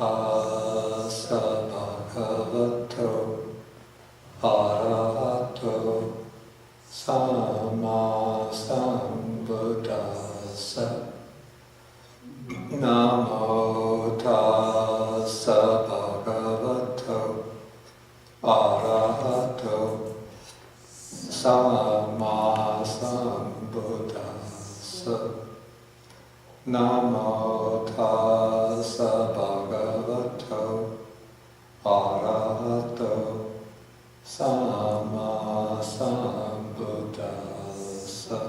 tassa bhagavato arahato samma sambuddhassa. Namo tassa bhagavato arahato samma sambuddhassa. Namo tassa bhagavato arahato samma sambuddhassa.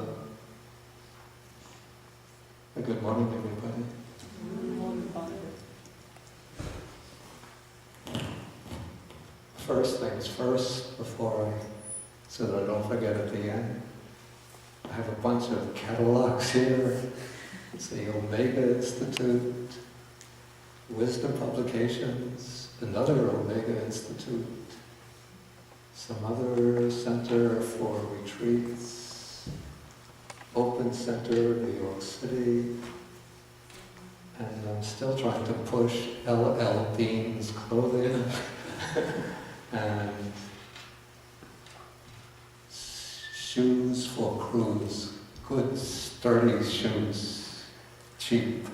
Good morning, everybody. Good morning, Father. First things first, so that I don't forget at the end, I have a bunch of catalogs here. It's the Omega Institute, Wisdom Publications, another Omega Institute, some other center for retreats, Open Center, New York City, and I'm still trying to push LL Bean's clothing and shoes for crews, good sturdy shoes, cheap.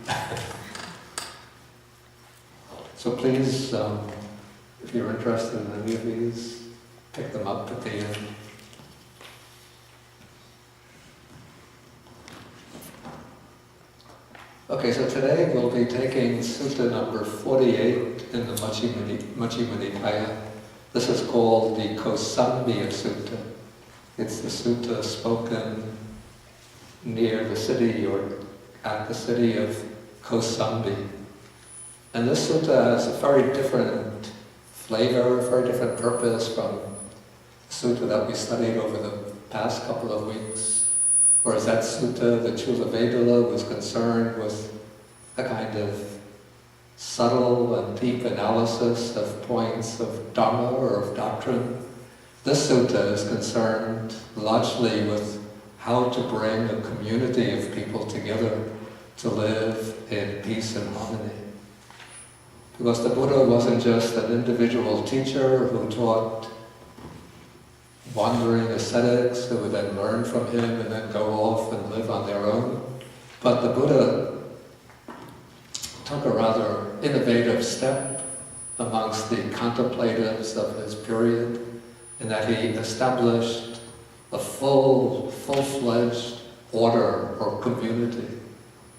So please, if you're interested in any of these, pick them up at the end. Okay, so today we'll be taking Sutta number 48 in the Majjhima Nikaya. This is called the Kosambiya Sutta. It's the sutta spoken near the city or at the city of Kosambi. And this sutta has a very different flavor, a very different purpose from the sutta that we studied over the past couple of weeks. Whereas that sutta, the Chula was concerned with a kind of subtle and deep analysis of points of Dharma or of doctrine. This sutta is concerned largely with how to bring a community of people together to live in peace and harmony. Because the Buddha wasn't just an individual teacher who taught wandering ascetics who would then learn from him and then go off and live on their own. But the Buddha took a rather innovative step amongst the contemplatives of his period in that he established a full-fledged order or community,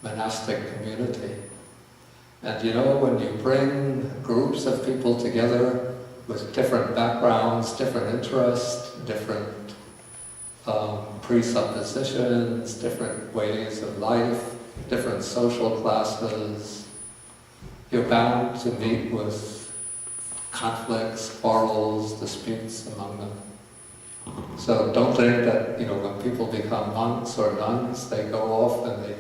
monastic community. And you know, when you bring groups of people together with different backgrounds, different interests, different presuppositions, different ways of life, different social classes, you're bound to meet with conflicts, quarrels, disputes among them. So don't think that, when people become monks or nuns, they go off and they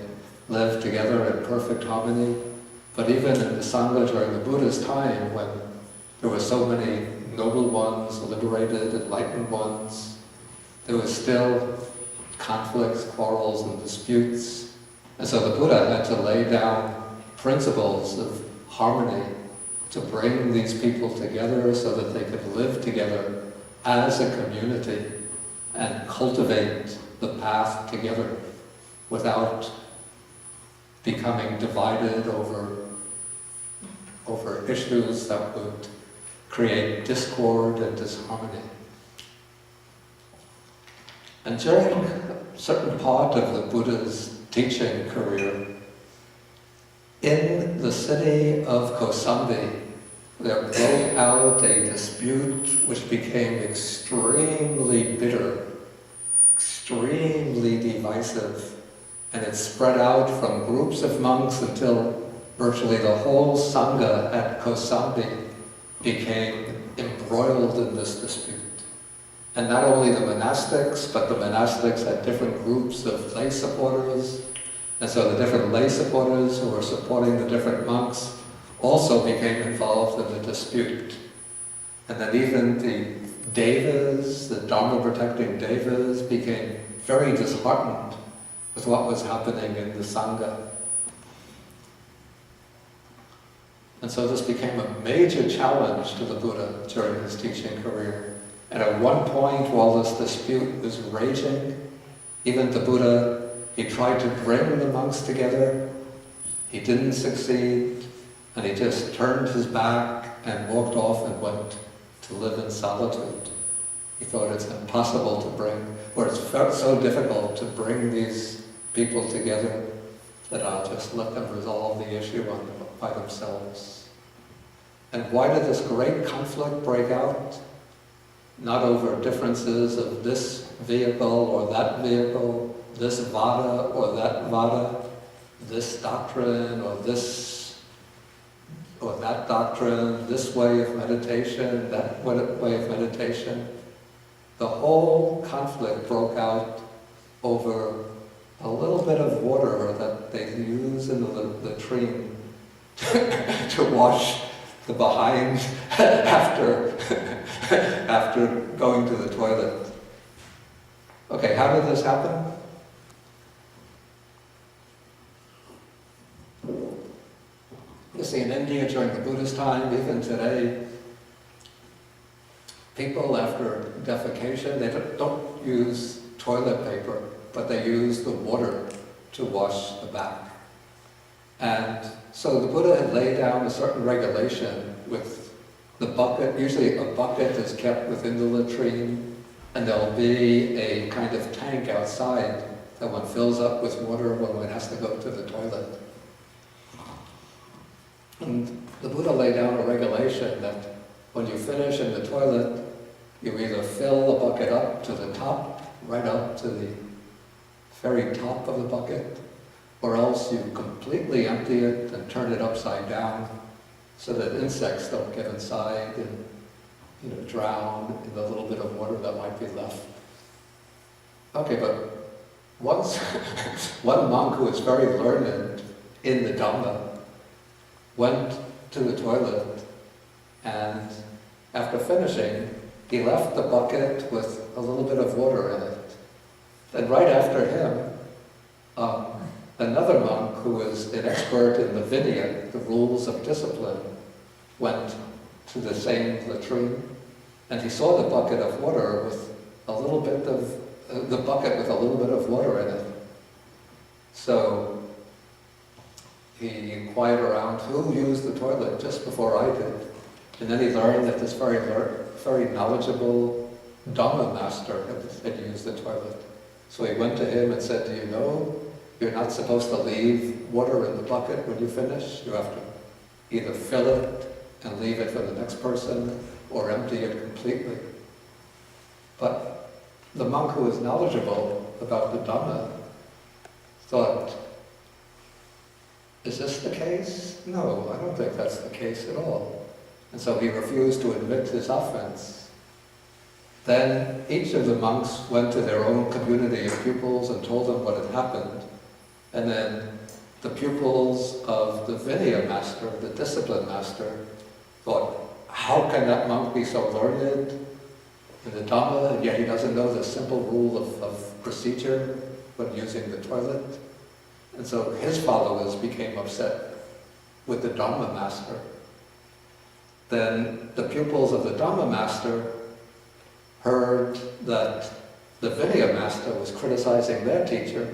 live together in perfect harmony. But even in the Sangha during the Buddha's time, when there were so many noble ones, liberated, enlightened ones, there was still conflicts, quarrels, and disputes. And so the Buddha had to lay down principles of harmony to bring these people together so that they could live together as a community and cultivate the path together without becoming divided over issues that would create discord and disharmony. And during a certain part of the Buddha's teaching career, in the city of Kosambi, there broke out a dispute which became extremely bitter, extremely divisive, and it spread out from groups of monks until virtually the whole Sangha at Kosambi became embroiled in this dispute. And not only the monastics, but the monastics had different groups of lay supporters, and so the different lay supporters who were supporting the different monks also became involved in the dispute. And then even the devas, the Dharma-protecting devas, became very disheartened with what was happening in the Sangha. And so this became a major challenge to the Buddha during his teaching career. And at one point, while this dispute was raging, even the Buddha, he tried to bring the monks together. He didn't succeed, and he just turned his back and walked off and went to live in solitude. He thought it's impossible to bring, or it's felt so difficult to bring these people together that I'll just let them resolve the issue by themselves. And why did this great conflict break out? Not over differences of this vehicle or that vehicle, this vada or that vada, this doctrine or this or that doctrine, this way of meditation, that way of meditation. The whole conflict broke out over a little bit of water that they use in the latrine to wash the behind after going to the toilet. Okay, how did this happen? You see, in India during the Buddha's time, even today, people after defecation, they don't use toilet paper, but they use the water to wash the back. And so the Buddha had laid down a certain regulation with the bucket. Usually a bucket is kept within the latrine, and there'll be a kind of tank outside that one fills up with water when one has to go to the toilet. And the Buddha laid down a regulation that when you finish in the toilet, you either fill the bucket up to the top, right up to the very top of the bucket, or else you completely empty it and turn it upside down so that insects don't get inside and drown in the little bit of water that might be left. Okay, but once one monk who was very learned in the Dhamma went to the toilet, and after finishing, he left the bucket with a little bit of water in it. Then right after him, another monk who was an expert in the Vinaya, the rules of discipline, went to the same latrine, and he saw the bucket of water with a little bit of, the bucket with a little bit of water in it. So he inquired around who used the toilet just before I did. And then he learned that this very knowledgeable Dhamma master had used the toilet. So he went to him and said, "Do you know you're not supposed to leave water in the bucket when you finish? You have to either fill it and leave it for the next person, or empty it completely." But the monk who was knowledgeable about the Dhamma thought, "Is this the case? No, I don't think that's the case at all." And so he refused to admit his offense. Then each of the monks went to their own community of pupils and told them what had happened. And then the pupils of the Vinaya master, the discipline master, thought, how can that monk be so learned in the Dhamma, and yet he doesn't know the simple rule of procedure when using the toilet? And so his followers became upset with the Dhamma master. Then the pupils of the Dhamma master heard that the Vinaya master was criticizing their teacher,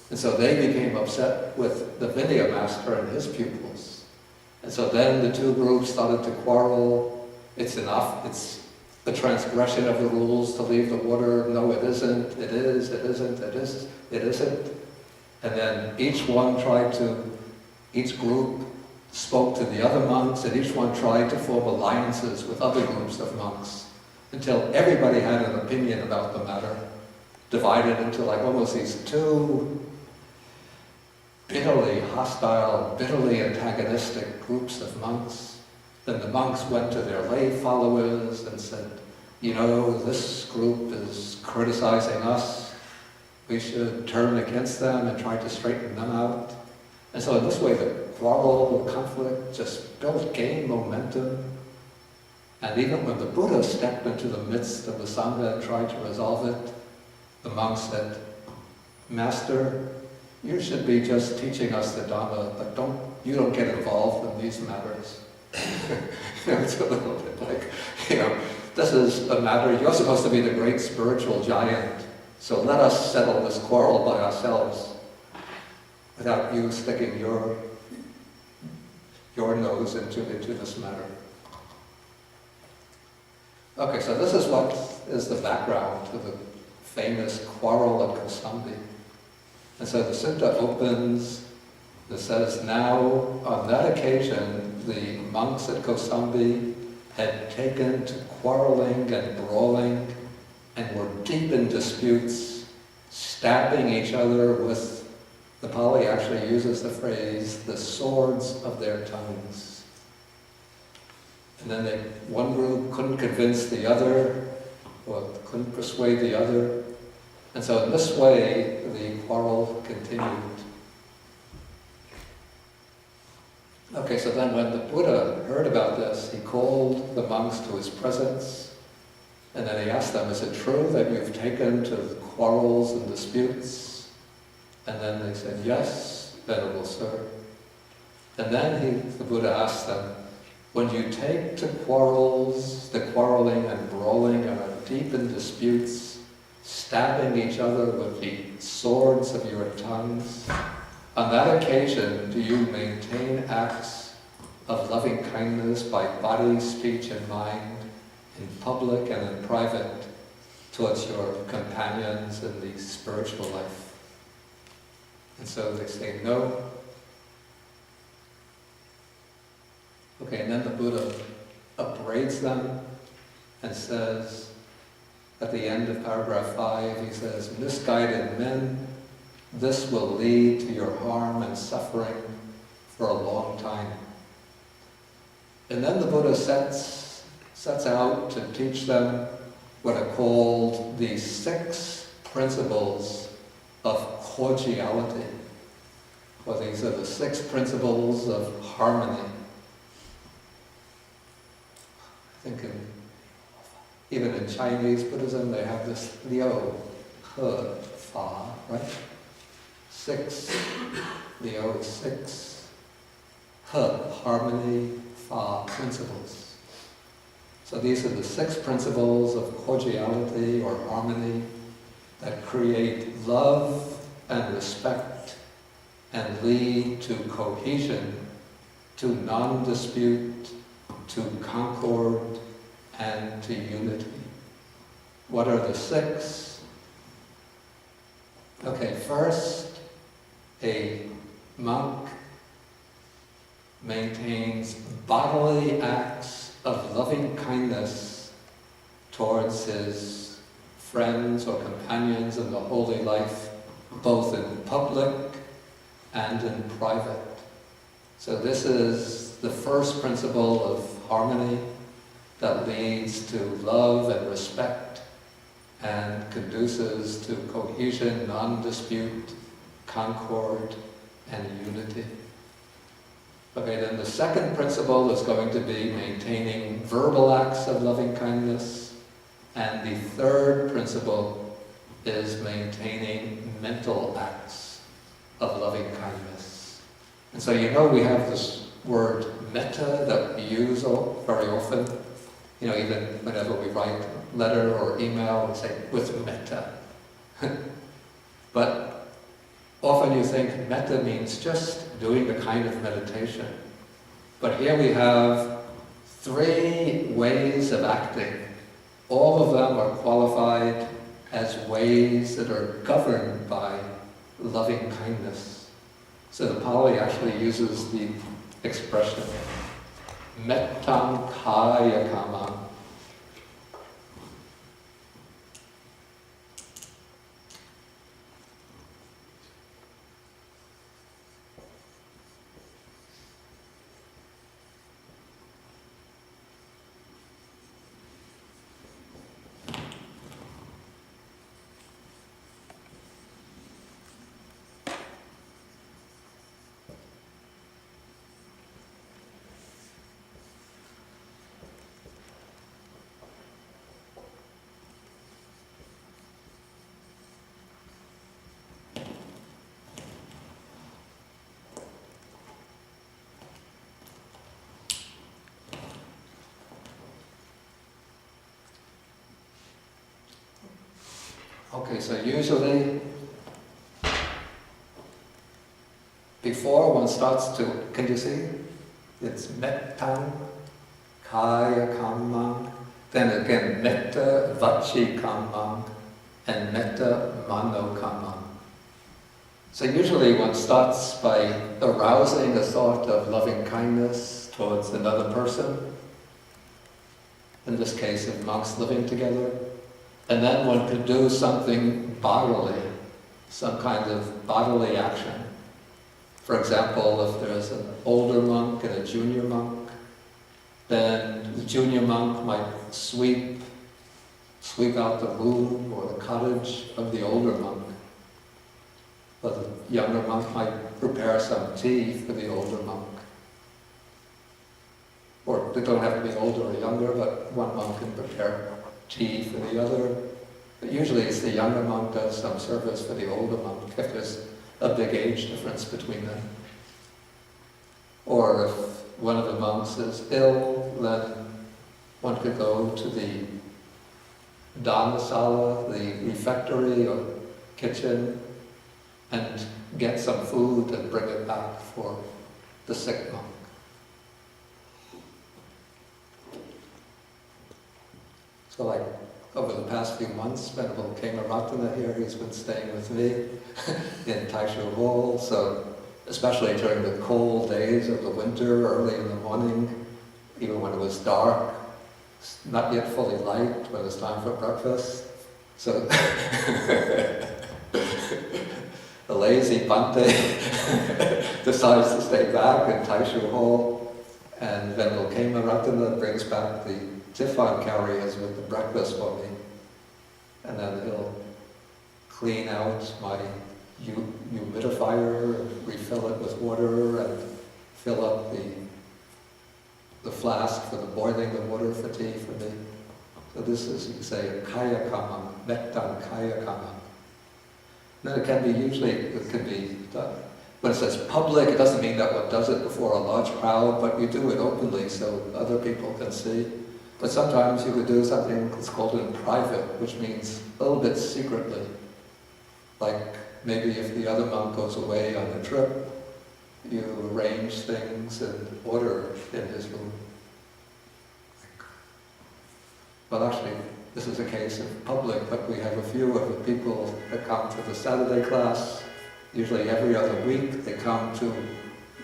and so they became upset with the Vinaya master and his pupils. And so then the two groups started to quarrel. It's enough, it's the transgression of the rules to leave the water. No, it isn't, it is, it isn't, it is, it isn't. And then each group spoke to the other monks, and each one tried to form alliances with other groups of monks until everybody had an opinion about the matter, divided into like almost these two bitterly hostile, bitterly antagonistic groups of monks. Then the monks went to their lay followers and said, "You know, this group is criticizing us. We should turn against them and try to straighten them out." And so in this way, the quarrel, the conflict just gained momentum. And even when the Buddha stepped into the midst of the Sangha and tried to resolve it, the monks said, "Master, you should be just teaching us the Dhamma, but you don't get involved in these matters." It's a little bit like, this is a matter, you're supposed to be the great spiritual giant, so let us settle this quarrel by ourselves without you sticking your nose into this matter. Okay, so this is what is the background to the famous quarrel at Kosambi. And so the sutta opens, it says, now on that occasion the monks at Kosambi had taken to quarreling and brawling and were deep in disputes, stabbing each other with, the Pali actually uses the phrase, the swords of their tongues. And then one group couldn't convince the other, or couldn't persuade the other. And so in this way, the quarrel continued. Okay, so then when the Buddha heard about this, he called the monks to his presence, and then he asked them, is it true that you've taken to quarrels and disputes? And then they said, yes, Venerable Sir. And then the Buddha asked them, when you take to quarrels, the quarreling and brawling and are deep in disputes, stabbing each other with the swords of your tongues, on that occasion do you maintain acts of loving kindness by body, speech and mind, in public and in private, towards your companions in the spiritual life? And so they say no. Okay, and then the Buddha upbraids them and says, at the end of paragraph 5, he says, misguided men, this will lead to your harm and suffering for a long time. And then the Buddha sets out to teach them what are called the 6 principles of cordiality. Well, these are the 6 principles of harmony. I think even in Chinese Buddhism they have this liu, he, fa, right? 6, liu is 6, he, harmony, fa, principles. So these are the 6 principles of cordiality or harmony that create love and respect and lead to cohesion, to non-dispute, to concord, and to unity. What are the 6? Okay, first, a monk maintains bodily acts of loving kindness towards his friends or companions in the holy life, both in public and in private. So this is the first principle of harmony that leads to love and respect and conduces to cohesion, non-dispute, concord, and unity. Okay, then the second principle is going to be maintaining verbal acts of loving kindness, and the third principle is maintaining mental acts of loving kindness. And so we have this word metta that we use very often. Even whenever we write a letter or email, we say, with metta. But often you think metta means just doing a kind of meditation. But here we have 3 ways of acting. All of them are qualified as ways that are governed by loving kindness. So the Pali actually uses the expression mettam kaya kamam. Okay, so usually before one starts to, can you see? It's mettan, kaya kammang, then again metta vachi kammang, and metta mano kammang. So usually one starts by arousing a thought of loving kindness towards another person, in this case of monks living together, and then one could do something bodily, some kind of bodily action. For example, if there's an older monk and a junior monk, then the junior monk might sweep out the room or the cottage of the older monk. But the younger monk might prepare some tea for the older monk. Or they don't have to be older or younger, but one monk can prepare tea for the other. But usually it's the younger monk does some service for the older monk, if there's a big age difference between them. Or if one of the monks is ill, then one could go to the dharmasala, the refectory or kitchen, and get some food and bring it back for the sick monk. So like over the past few months, Venerable Kemaratana here, he's been staying with me in Taishu Hall, so especially during the cold days of the winter, early in the morning, even when it was dark, not yet fully light, when it's time for breakfast. So the lazy Bhante decides to stay back in Taishu Hall, and Venerable Kemaratana brings back the tiffin carriers with the breakfast for me. And then he'll clean out my humidifier, refill it with water, and fill up the flask for the boiling the water for tea for me. So this is, you could say, a kaya kamam, mettan kaya kamam. Now it can be done. When it says public, it doesn't mean that one does it before a large crowd, but you do it openly so other people can see. But sometimes you could do something that's called in private, which means a little bit secretly. Like maybe if the other monk goes away on a trip, you arrange things in order in his room. Well, actually, this is a case of public, but we have a few of the people that come to the Saturday class. Usually every other week they come to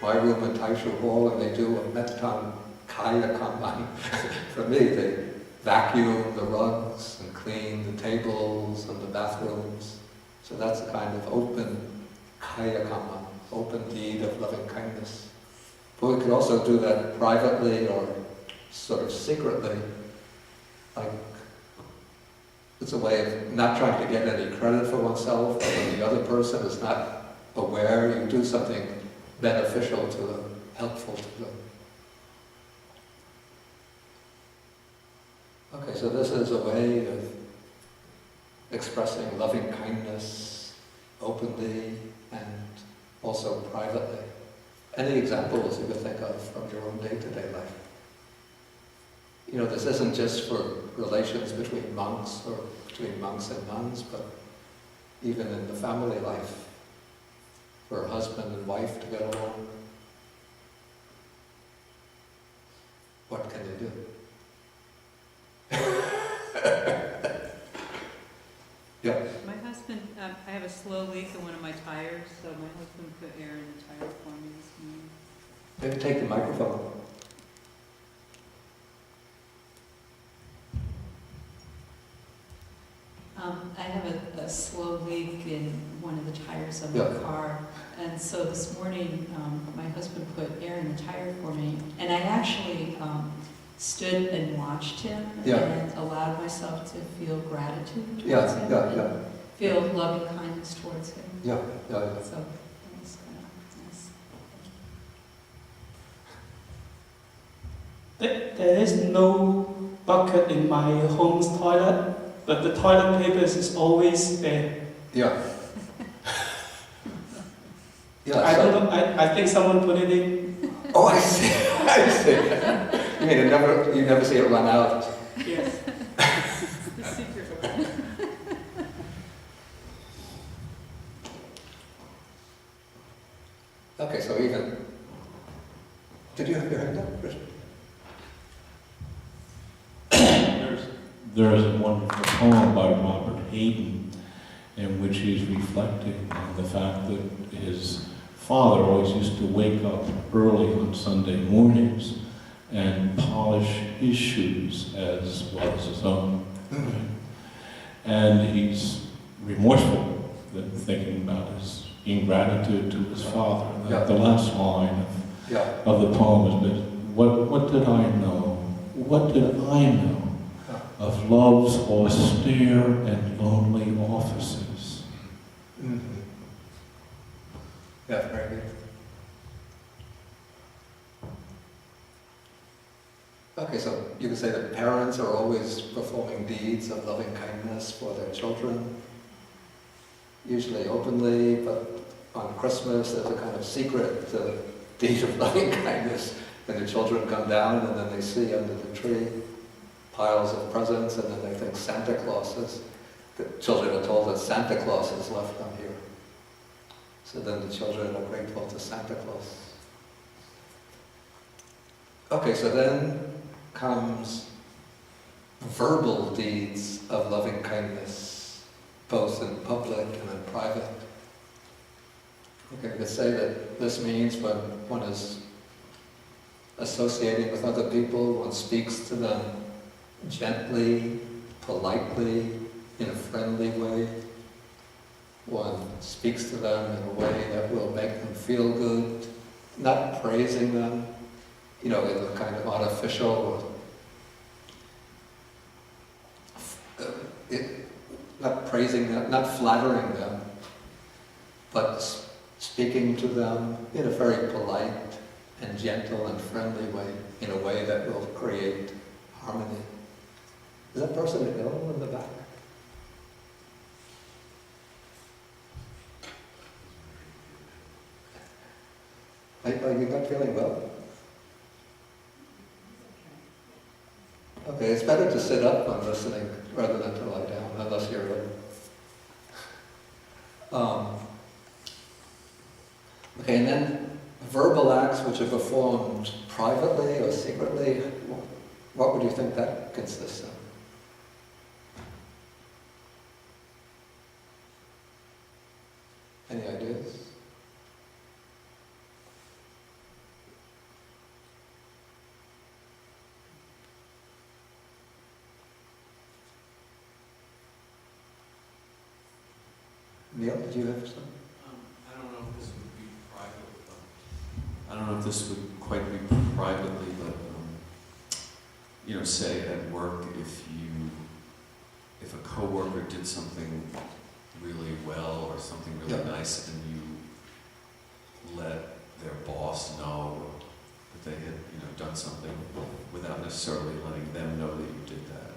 my room in Taishu Hall and they do a mettan kaya kamman. For me, they vacuum the rugs and clean the tables and the bathrooms. So that's a kind of open kaya kamman, open deed of loving kindness. But we could also do that privately or sort of secretly. Like, it's a way of not trying to get any credit for oneself, but when the other person is not aware, you do something beneficial to them, helpful to them. Okay, so this is a way of expressing loving kindness openly and also privately. Any examples you could think of from your own day-to-day life? You know, this isn't just for relations between monks or between monks and nuns, but even in the family life, for husband and wife to get along. What can they do? Yeah. My husband, I have a slow leak in one of my tires, so my husband put air in the tire for me this morning. Maybe take the microphone. I have a slow leak in one of the tires of Yeah. my car, and so this morning my husband put air in the tire for me, and I actually stood and watched him Yeah. and allowed myself to feel gratitude towards Yeah, him, yeah, and yeah. feel loving kindness towards him. Yeah, yeah, yeah. So that was kind of nice. There is no bucket in my home's toilet, but the toilet papers is always there. Yeah. Yeah, I so- don't know, I think someone put it in. Oh, I see. I see. You mean you never see it run out? Yes. The secret one. even... Did you have your hand up, Richard? There is a wonderful poem by Robert Hayden in which he's reflecting on the fact that his father always used to wake up early on Sunday mornings and polish his shoes as well as his own. Right? And he's remorseful, thinking about his ingratitude to his father. The last line of the poem is, what did I know? What did I know of love's austere and lonely offices? Mm-hmm. Yeah, very good. Okay, so you could say that parents are always performing deeds of loving kindness for their children, usually openly, but on Christmas there's a kind of secret deed of loving kindness, and the children come down and then they see under the tree piles of presents, and then they think Santa Claus is. The children are told that Santa Claus has left them here. So then the children are grateful to Santa Claus. Okay, so then comes verbal deeds of loving kindness, both in public and in private. Okay, we could say that this means when one is associating with other people, one speaks to them gently, politely, in a friendly way. One speaks to them in a way that will make them feel good, not praising them, in a kind of artificial, not praising them, not flattering them, but speaking to them in a very polite and gentle and friendly way, in a way that will create harmony. Is that person ill in the back? Are you not feeling well? Okay, it's better to sit up when listening rather than to lie down, unless you're ill. Okay, and then verbal acts which are performed privately or secretly, what would you think that consists of? Any ideas? Neil, did you have some? I don't know if this would be private. I don't know if this would quite be privately, but say at work, if a coworker did something really well or something really nice, and you let their boss know that they had done something without necessarily letting them know that you did that.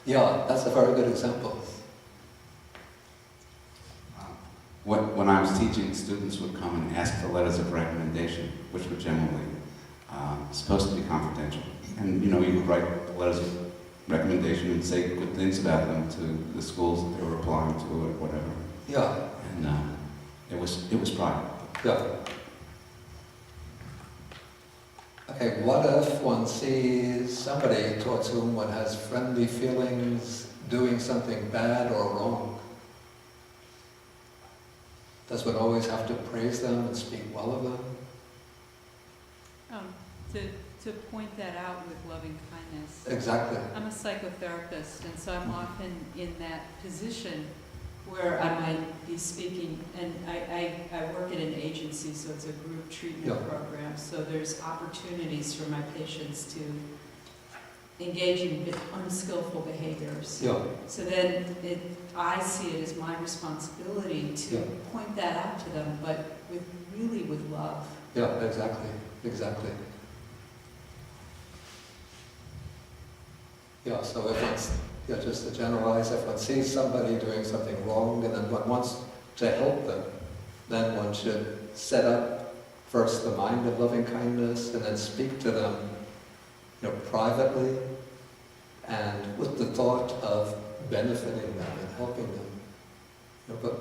Yeah, that's a very good example. When I was teaching, students would come and ask for letters of recommendation, which were generally supposed to be confidential. And you would write letters of recommendation and say good things about them to the schools that they were applying to or whatever. Yeah. And it was private. Yeah. Okay, what if one sees somebody towards whom one has friendly feelings doing something bad or wrong? Does one always have to praise them and speak well of them? To point that out with loving kindness. Exactly. I'm a psychotherapist, and so I'm often in that position where I might be speaking, and I work at an agency, so it's a group treatment program, so there's opportunities for my patients to engage in unskillful behaviors. Yeah. So then I see it as my responsibility to point that out to them, but really with love. Yeah, exactly. Yeah, so if it's, just to generalize, if one sees somebody doing something wrong and then one wants to help them, then one should set up first the mind of loving kindness and then speak to them, privately and with the thought of benefiting them and helping them. But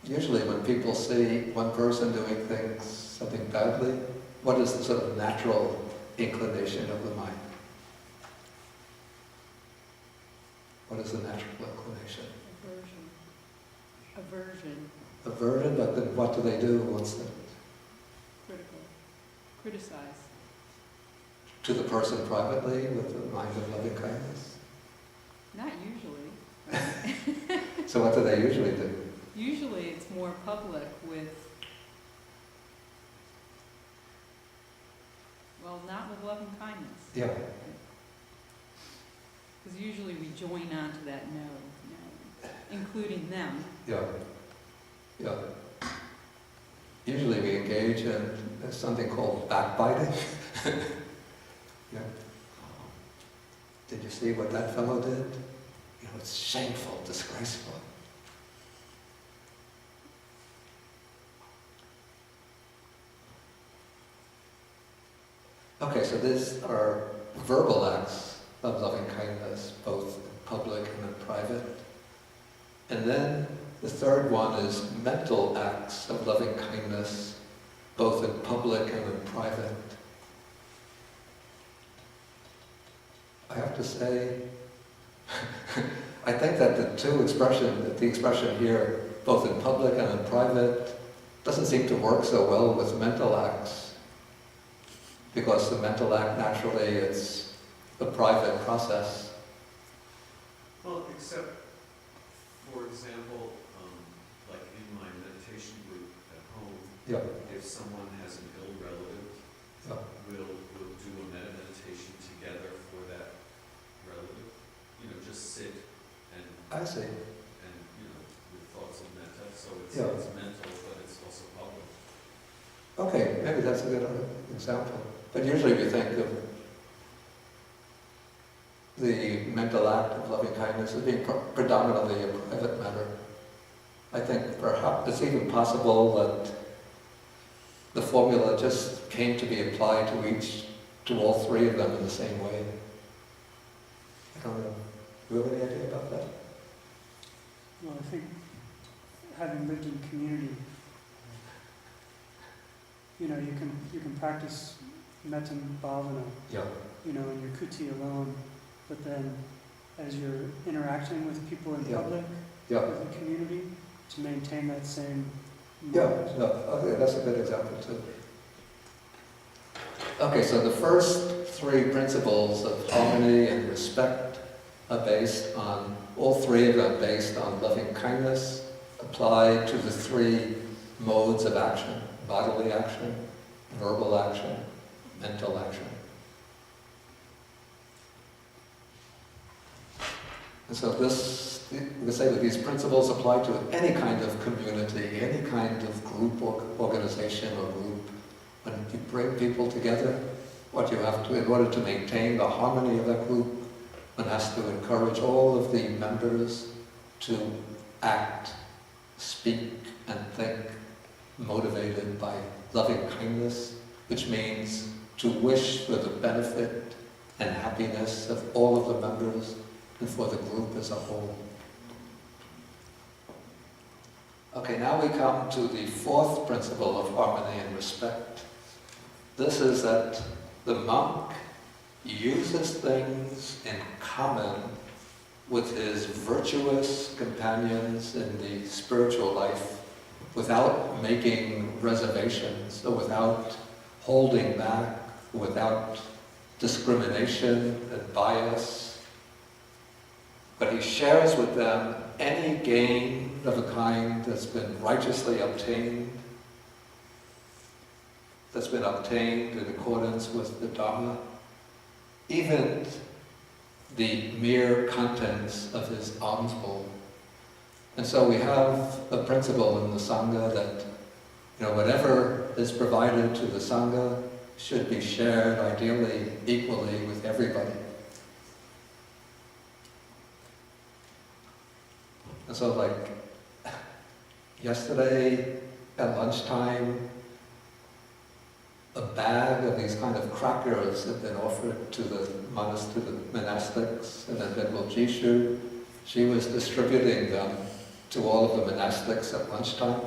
usually when people see one person doing things, something badly, what is the sort of natural inclination of the mind? What is the natural inclination? Aversion. Aversion, but then what do they do once they... Critical. Criticize. To the person privately with the mind of loving kindness? Not usually. So what do they usually do? Usually it's more public with, well, not with love and kindness. Yeah. Because usually we join on to that no, including them. Yeah. Yeah. Usually we engage in something called backbiting. Yeah. Did you see what that fellow did? You know, it's shameful, disgraceful. Okay, so these are verbal acts of loving kindness, both in public and in private. And then the third one is mental acts of loving kindness, both in public and in private. I have to say, I think that the expression here, both in public and in private, doesn't seem to work so well with mental acts. Because the mental act, naturally, it's a private process. Well, except, for example, like in my meditation group at home, Yeah. if someone has an ill relative, Yeah. we'll do a meditation together for that relative. You know, just sit and I see. you know, with thoughts of metta. So it's mental, but it's also public. Okay, maybe that's a good example. But usually we think of the mental act of loving kindness as being predominantly a private matter. I think perhaps it's even possible that the formula just came to be applied to all three of them in the same way. I don't know. Do you have any idea about that? Well, I think having lived in community, you know, you can practice metta bhavana, Yeah. you know, in your kuti alone, but then as you're interacting with people in Yeah. public, Yeah. with the community, to maintain that same Yeah, mind. no, okay, that's a good example too. Okay, so the first three principles of harmony and respect are based on, all three of them based on loving kindness, applied to the three modes of action: bodily action, verbal action, mental action. And so this, we can say that these principles apply to any kind of community, any kind of group or organization or group. When you bring people together, what you have to, in order to maintain the harmony of that group, one has to encourage all of the members to act, speak, and think motivated by loving kindness, which means to wish for the benefit and happiness of all of the members and for the group as a whole. Okay, now we come to the fourth principle of harmony and respect. This is that the monk uses things in common with his virtuous companions in the spiritual life without making reservations, or without holding back, without discrimination and bias. But he shares with them any gain of a kind that's been righteously obtained, that's been obtained in accordance with the Dharma, even the mere contents of his alms bowl. And so we have a principle in the Sangha that, you know, whatever is provided to the Sangha should be shared ideally equally with everybody. And so like yesterday at lunchtime, a bag of these kind of crackers had been offered to the monastics, and then Venerable Jishu, she was distributing them to all of the monastics at lunchtime.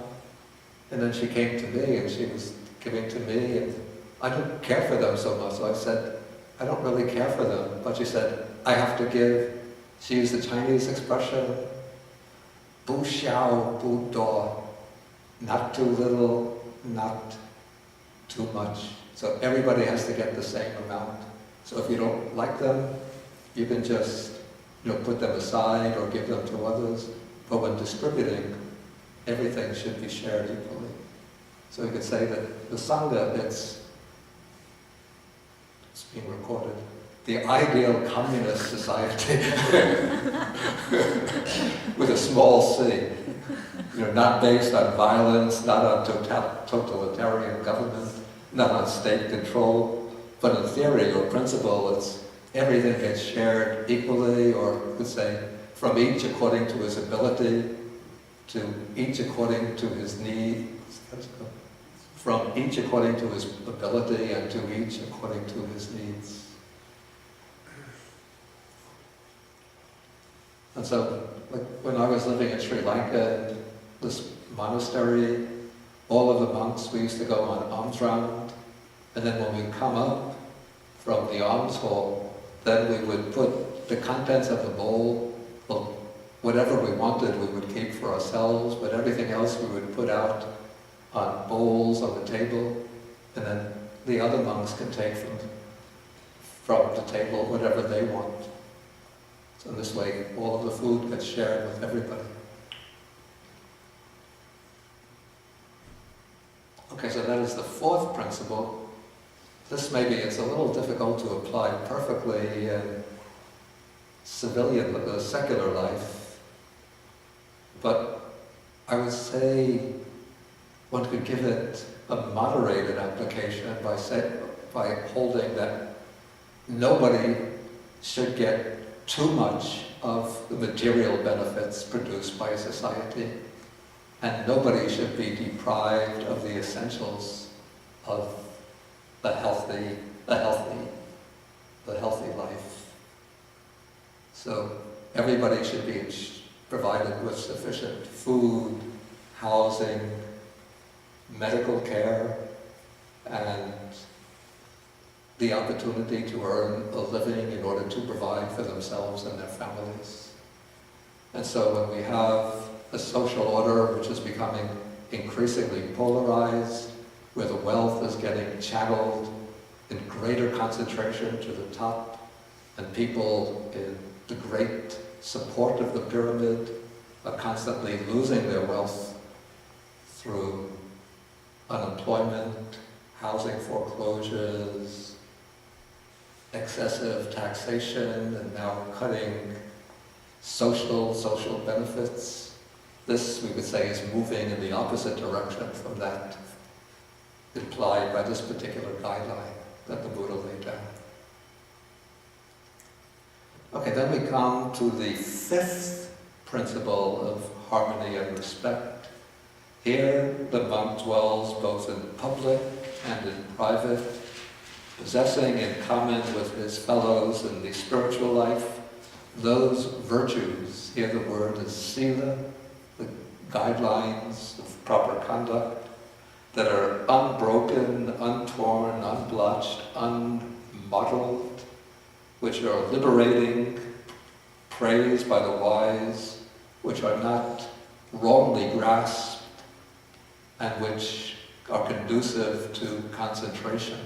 And then she came to me and she was giving to me, and I don't care for them so much. So I said, I don't really care for them. But she said, I have to give. She used the Chinese expression, bu xiao bu duo, not too little, not too much. So everybody has to get the same amount. So if you don't like them, you can just put them aside or give them to others. But when distributing, everything should be shared equally. So you could say that the Sangha, it's being recorded, the ideal communist society with a small c. Not based on violence, not on totalitarian government, not on state control, but in theory or principle, it's everything gets shared equally, or you could say from each according to his ability, to each according to his need, from each according to his ability, and to each according to his needs. And so, like when I was living in Sri Lanka, in this monastery, all of the monks, we used to go on alms round, and then when we come up from the alms hall, then we would put the contents of the bowl, well, whatever we wanted we would keep for ourselves, but everything else we would put out on bowls on the table, and then the other monks can take from the table whatever they want. So in this way, all of the food gets shared with everybody. Okay, so that is the fourth principle. This maybe it's a little difficult to apply perfectly in secular life, but I would say one could give it a moderated application by holding that nobody should get too much of the material benefits produced by society, and nobody should be deprived of the essentials of the healthy life. So everybody should be provided with sufficient food, housing, medical care, and the opportunity to earn a living in order to provide for themselves and their families. And so when we have a social order which is becoming increasingly polarized, where the wealth is getting channeled in greater concentration to the top, and people in the great support of the pyramid are constantly losing their wealth through unemployment, housing foreclosures, excessive taxation, and now cutting social benefits. This, we would say, is moving in the opposite direction from that implied by this particular guideline that the Buddha laid down. Okay, then we come to the fifth principle of harmony and respect. Here, the monk dwells both in public and in private, possessing in common with his fellows in the spiritual life those virtues, here the word is sila, the guidelines of proper conduct, that are unbroken, untorn, unblotched, unmottled, which are liberating, praised by the wise, which are not wrongly grasped, and which are conducive to concentration.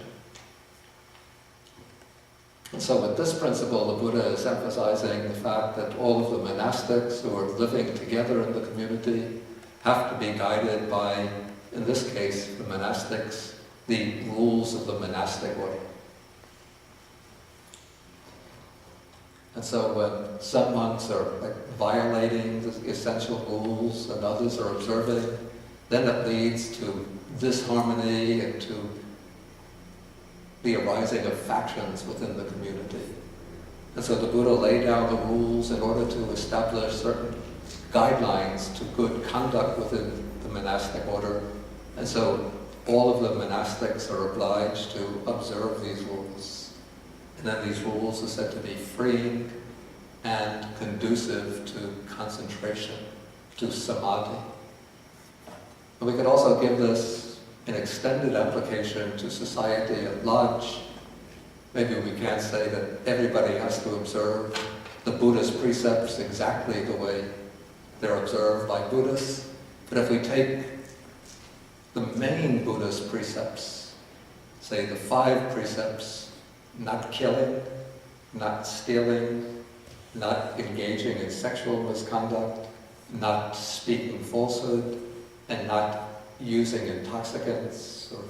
And so with this principle, the Buddha is emphasizing the fact that all of the monastics who are living together in the community have to be guided by, in this case, the monastics, the rules of the monastic order. And so when some monks are violating the essential rules and others are observing, then it leads to disharmony and to the arising of factions within the community. And so the Buddha laid down the rules in order to establish certain guidelines to good conduct within the monastic order. And so all of the monastics are obliged to observe these rules. And then these rules are said to be freeing and conducive to concentration. to samadhi. And we could also give this an extended application to society at large. Maybe we can't say that everybody has to observe the Buddhist precepts exactly the way they're observed by Buddhists, but if we take the main Buddhist precepts, say the 5 precepts, not killing, not stealing, not engaging in sexual misconduct, not speaking falsehood, and not using intoxicants or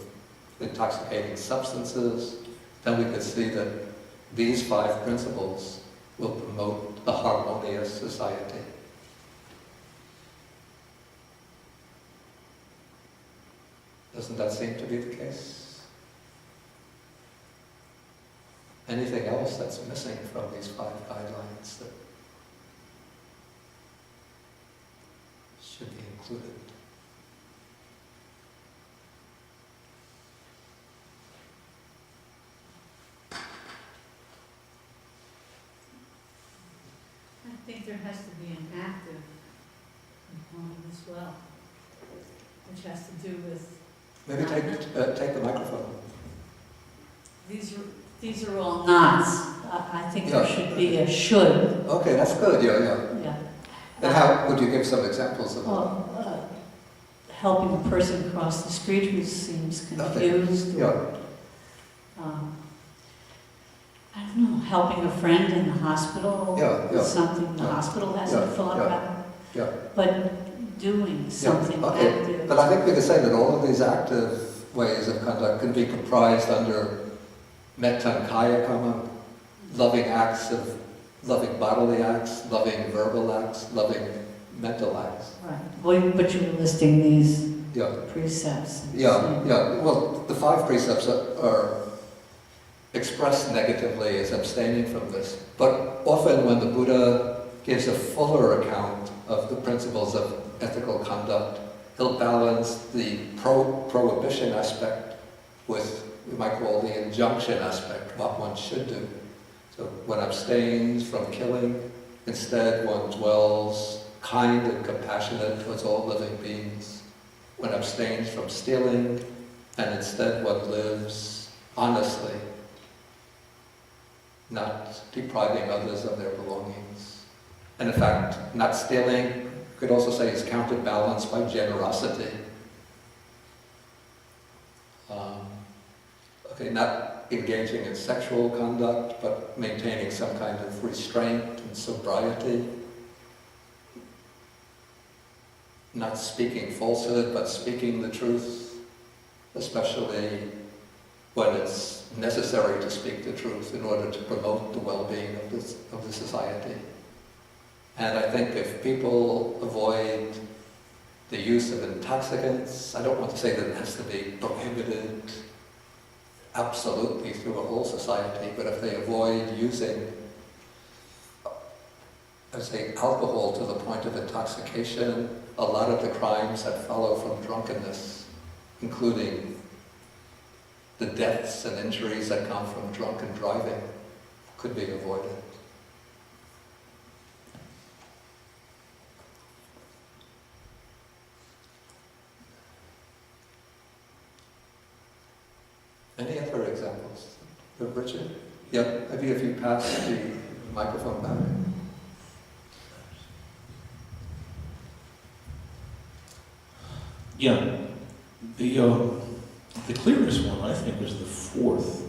intoxicating substances, then we could see that these 5 principles will promote a harmonious society. Doesn't that seem to be the case? Anything else that's missing from these 5 guidelines that should be included? I think there has to be an active component as well, which has to do with, Maybe take the microphone. these are all nots. I think there should be a should. Okay, that's good, yeah. Yeah. And how, would you give some examples of that? Well, helping a person cross the street who seems confused. Yeah. I don't know, helping a friend in the hospital with something the hospital hasn't thought about. Yeah. But doing something Okay. active. But I think we could say that all of these active ways of conduct can be comprised under Metta Nikaya Karma, loving acts of, loving bodily acts, loving verbal acts, loving mental acts. Right. Well, but you're listing these Yeah. precepts. Yeah. Well, the 5 precepts are expressed negatively as abstaining from this. But often when the Buddha gives a fuller account of the principles of ethical conduct, he'll balance the prohibition aspect with, we might call the injunction aspect, what one should do. So one abstains from killing, instead one dwells kind and compassionate towards all living beings. One abstains from stealing, and instead one lives honestly, not depriving others of their belongings. And in fact, not stealing, you could also say, is counterbalanced by generosity. Not engaging in sexual conduct, but maintaining some kind of restraint and sobriety. Not speaking falsehood, but speaking the truth, especially when it's necessary to speak the truth in order to promote the well-being of the society. And I think if people avoid the use of intoxicants, I don't want to say that it has to be prohibited absolutely through a whole society, but if they avoid using, I say, alcohol to the point of intoxication, a lot of the crimes that follow from drunkenness, including the deaths and injuries that come from drunken driving, could be avoided. Any other examples? Richard? Yeah, maybe if you pass the microphone back. Yeah, the clearest one, I think, is the 4th,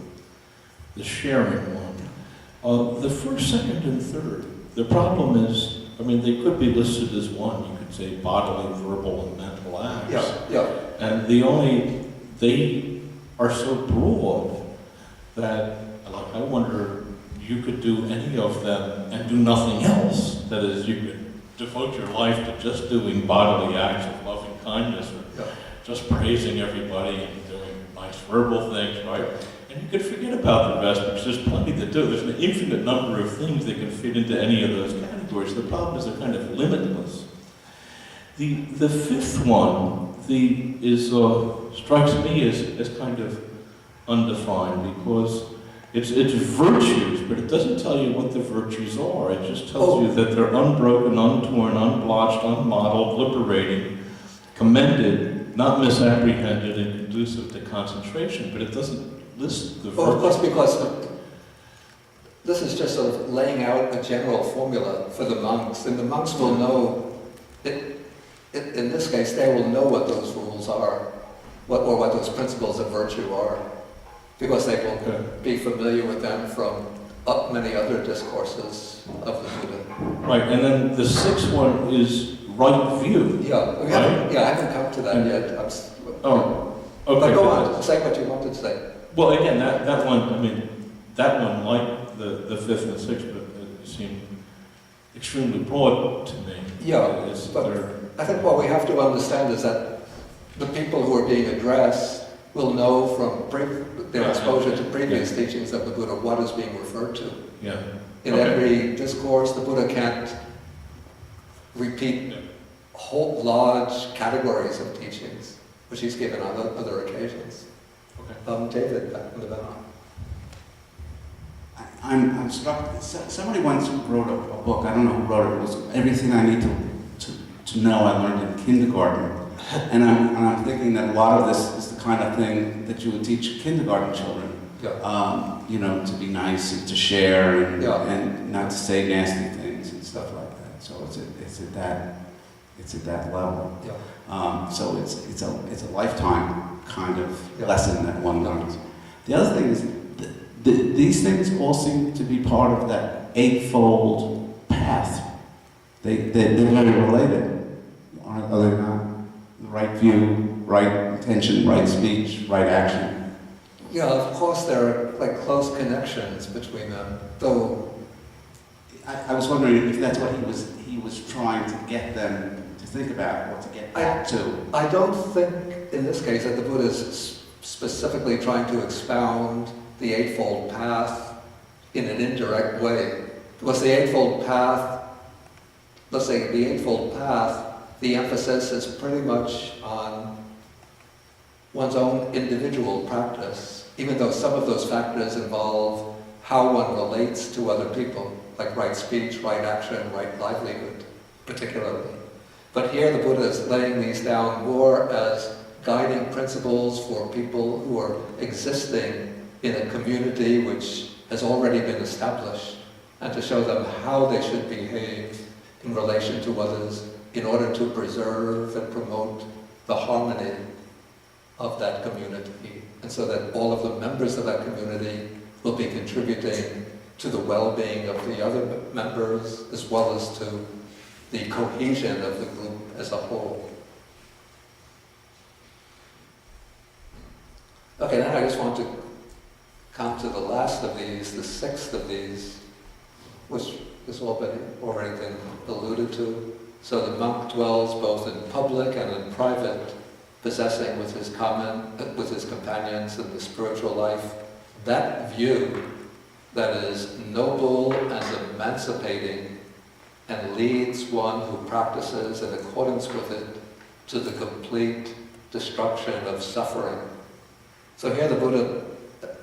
the sharing one. The 1st, 2nd, and 3rd. The problem is, I mean, they could be listed as one. You could say bodily, verbal, and mental acts. Yeah. And they are so broad that I wonder, you could do any of them and do nothing else. That is, you could devote your life to just doing bodily acts of loving kindness, or just praising everybody and doing nice verbal things, right? And you could forget about the rest, because there's plenty to do. There's an infinite number of things that can fit into any of those categories. The problem is they're kind of limitless. The 5th one strikes me as kind of undefined, because It's virtues, but it doesn't tell you what the virtues are. It just tells you that they're unbroken, untorn, unblotched, unmodeled, liberating, commended, not misapprehended, and conducive to concentration. But it doesn't list the virtues. Well, of course, because this is just sort of laying out a general formula for the monks, and the monks will know, in this case, they will know what those rules are, or what those principles of virtue are, because they will be familiar with them from many other discourses of the Buddha. Right, and then the sixth one is right view. I haven't come to that yet. Okay. But go on, say what you wanted to say. Well, again, that one, I mean, that one, like the fifth and sixth, but it seemed extremely broad to me. I think what we have to understand is that the people who are being addressed will know from their exposure to previous teachings of the Buddha what is being referred to. Yeah. In every discourse, the Buddha can't repeat whole large categories of teachings, which he's given on other occasions. Okay. David, back in the back. I'm struck. Somebody once wrote a book. I don't know who wrote it. It was Everything I Need to Know I Learned in Kindergarten. And I'm thinking that a lot of this is the kind of thing that you would teach kindergarten children. To be nice and to share and not to say nasty things and stuff like that. So it's at that level. So it's a lifetime kind of lesson that one learns. The other thing is these things all seem to be part of that eightfold path. They're very related, are they not? The right view, right intention, right speech, right action. Yeah, of course there are like close connections between them, though. I was wondering if that's what he was trying to get them to think about or to get back to. I don't think in this case that the Buddha is specifically trying to expound the Eightfold Path in an indirect way. Because the Eightfold Path, let's say the Eightfold Path, the emphasis is pretty much on one's own individual practice, even though some of those factors involve how one relates to other people, like right speech, right action, right livelihood, particularly. But here the Buddha is laying these down more as guiding principles for people who are existing in a community which has already been established, and to show them how they should behave in relation to others in order to preserve and promote the harmony of that community, and so that all of the members of that community will be contributing to the well-being of the other members, as well as to the cohesion of the group as a whole. Okay, then I just want to come to the last of these, the sixth of these, which has already been alluded to. So the monk dwells both in public and in private, possessing with his companions in the spiritual life that view that is noble and emancipating and leads one who practices in accordance with it to the complete destruction of suffering. So here the Buddha,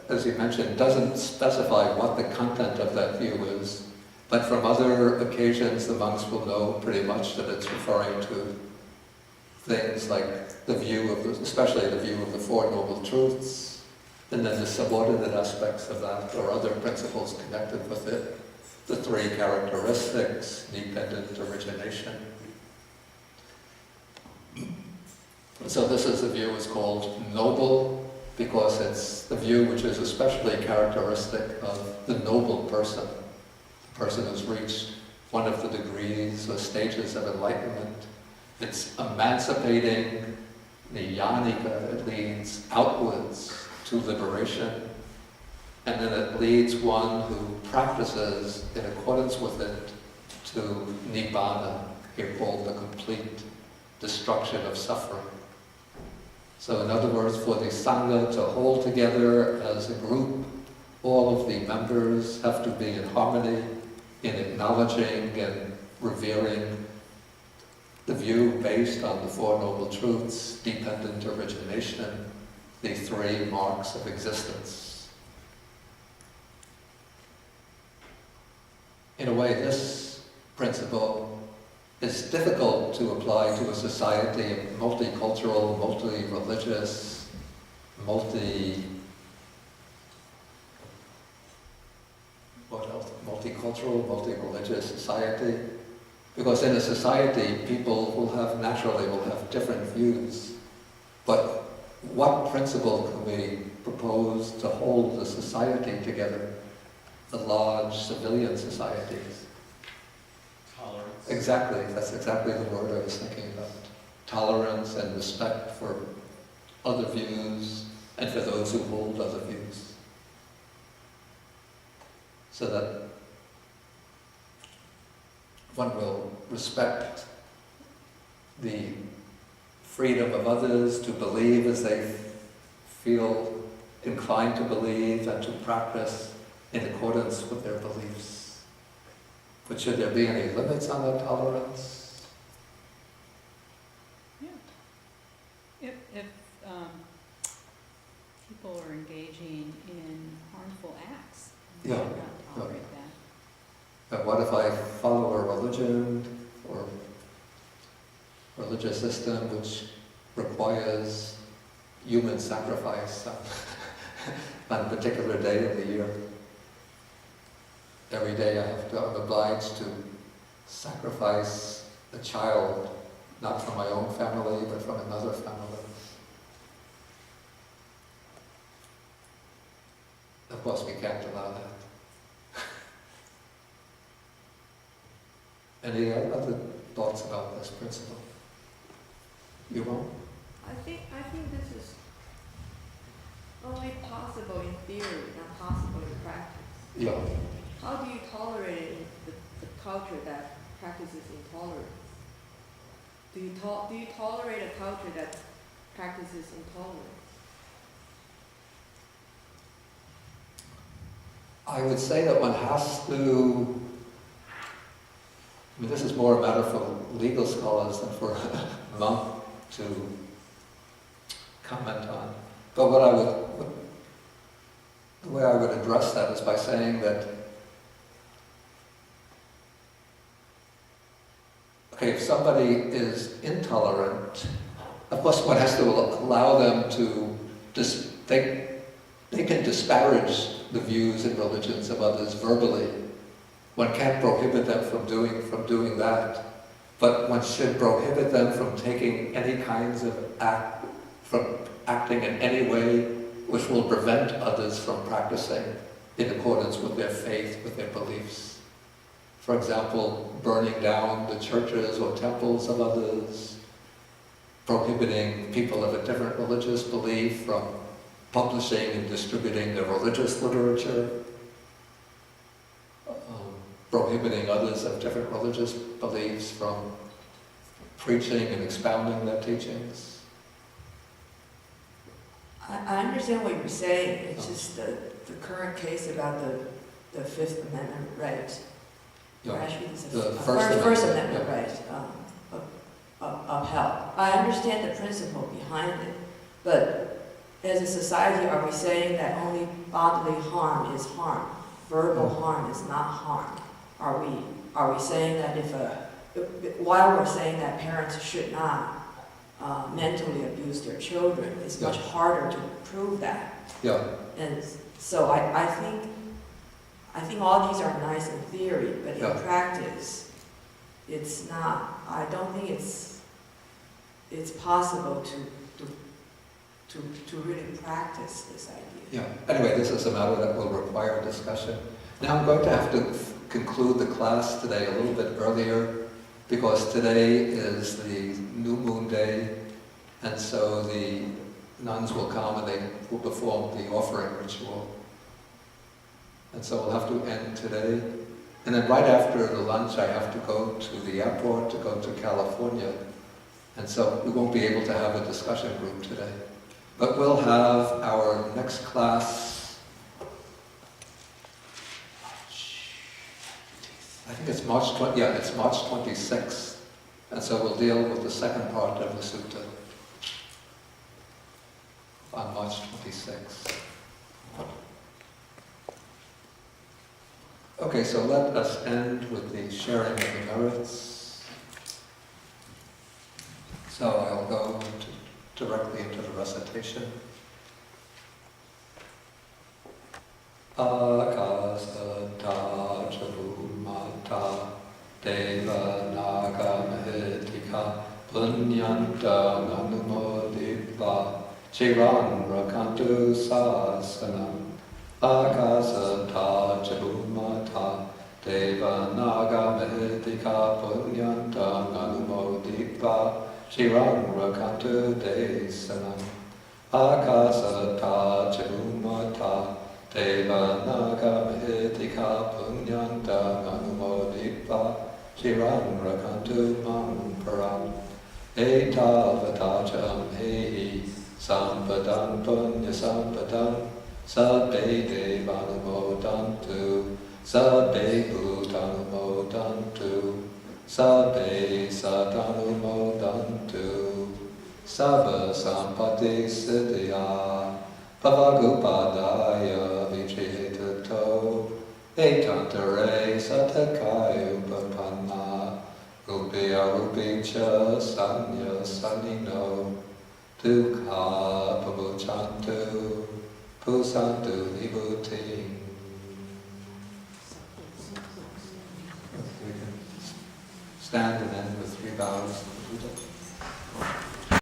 as he mentioned, doesn't specify what the content of that view is, but from other occasions the monks will know pretty much that it's referring to things like the view of, especially the view of the Four Noble Truths, and then the subordinate aspects of that, or other principles connected with it, the three characteristics, dependent origination. So this is the view is called noble, because it's the view which is especially characteristic of the noble person, the person who's reached one of the degrees or stages of enlightenment. It's emancipating, niyanika, it leads outwards to liberation, and then it leads one who practices in accordance with it to nibbana, here called the complete destruction of suffering. So in other words, for the Sangha to hold together as a group, all of the members have to be in harmony in acknowledging and revering the view based on the Four Noble Truths, dependent origination, the three marks of existence. in a way, this principle is difficult to apply to a society of multicultural, multi-religious, multicultural, multi-religious society. Because in a society, people will have different views. But what principle can we propose to hold the society together, the large civilian societies? Tolerance. Exactly, that's exactly the word I was thinking about. Tolerance and respect for other views and for those who hold other views. So that one will respect the freedom of others to believe as they feel inclined to believe and to practice in accordance with their beliefs. But should there be any limits on that tolerance? Yeah. If people are engaging in harmful acts, we Yeah. should not tolerate that. But what if I follow a religion or religious system which requires human sacrifice on a particular day of the year? Every day I'm obliged to sacrifice a child, not from my own family, but from another family. Of course, we can't allow that. Any other thoughts about this principle? You won't? I think this is only possible in theory, not possible in practice. Yeah. How do you tolerate it in the culture that practices intolerance? Do you tolerate a culture that practices intolerance? I would say that one has to, this is more a matter for legal scholars than for a monk to comment on. But the way I would address that is by saying that, okay, if somebody is intolerant, of course one has to allow them to, they can disparage the views and religions of others verbally. One can't prohibit them from doing that, but one should prohibit them from taking any kinds of from acting in any way which will prevent others from practicing in accordance with their faith, with their beliefs. For example, burning down the churches or temples of others, prohibiting people of a different religious belief from publishing and distributing their religious literature, prohibiting others of different religious beliefs from preaching and expounding their teachings. I understand what you're saying. It's just the current case about the Fifth Amendment right. Yeah. Or actually, this is The First Amendment right upheld. I understand the principle behind it, but as a society, are we saying that only bodily harm is harm? Verbal harm is not harm? Are we saying that while we're saying that parents should not mentally abuse their children, it's much harder to prove that. Yeah. And so I think all these are nice in theory, but in practice, it's not. I don't think it's possible to really practice this idea. Yeah. Anyway, this is a matter that will require discussion. Now I'm going to have to conclude the class today a little bit earlier because today is the new moon day, and so the nuns will come and they will perform the offering ritual. And so we'll have to end today. And then right after the lunch I have to go to the airport to go to California. And so we won't be able to have a discussion group today. But we'll have our next class, I think it's March 26th. And so we'll deal with the second part of the sutta on March 26th. Okay, so let us end with the sharing of the merits. So I'll go directly into the recitation. Akasata Chabumata Deva Naga Mahitika Punyanta Nanumoditva Chiran Rakantu Sasanam Akasata Chabumata Deva Naga Mahitika Punyanta Nanumoditva Chiran Rakantu Desanam Akasata Chabumata Deva Naga Mahitika Punyanta Nanumoditva Chiran Rakantu Mam Param Etavadacham Hehi Sampadam Punya Sampadam Sabbe Devanumodantu Sabbe Bhutanumodantu Sabbe Satanumodantu Sabba Sampati Siddhya Pavagupadaya Vichetato Etantare Satakaya Upapanna Rupiya Rupicha Sanya Sanino Dukha Pavuchantu Pusantu Vibhuti. We can stand and end with 3 bows.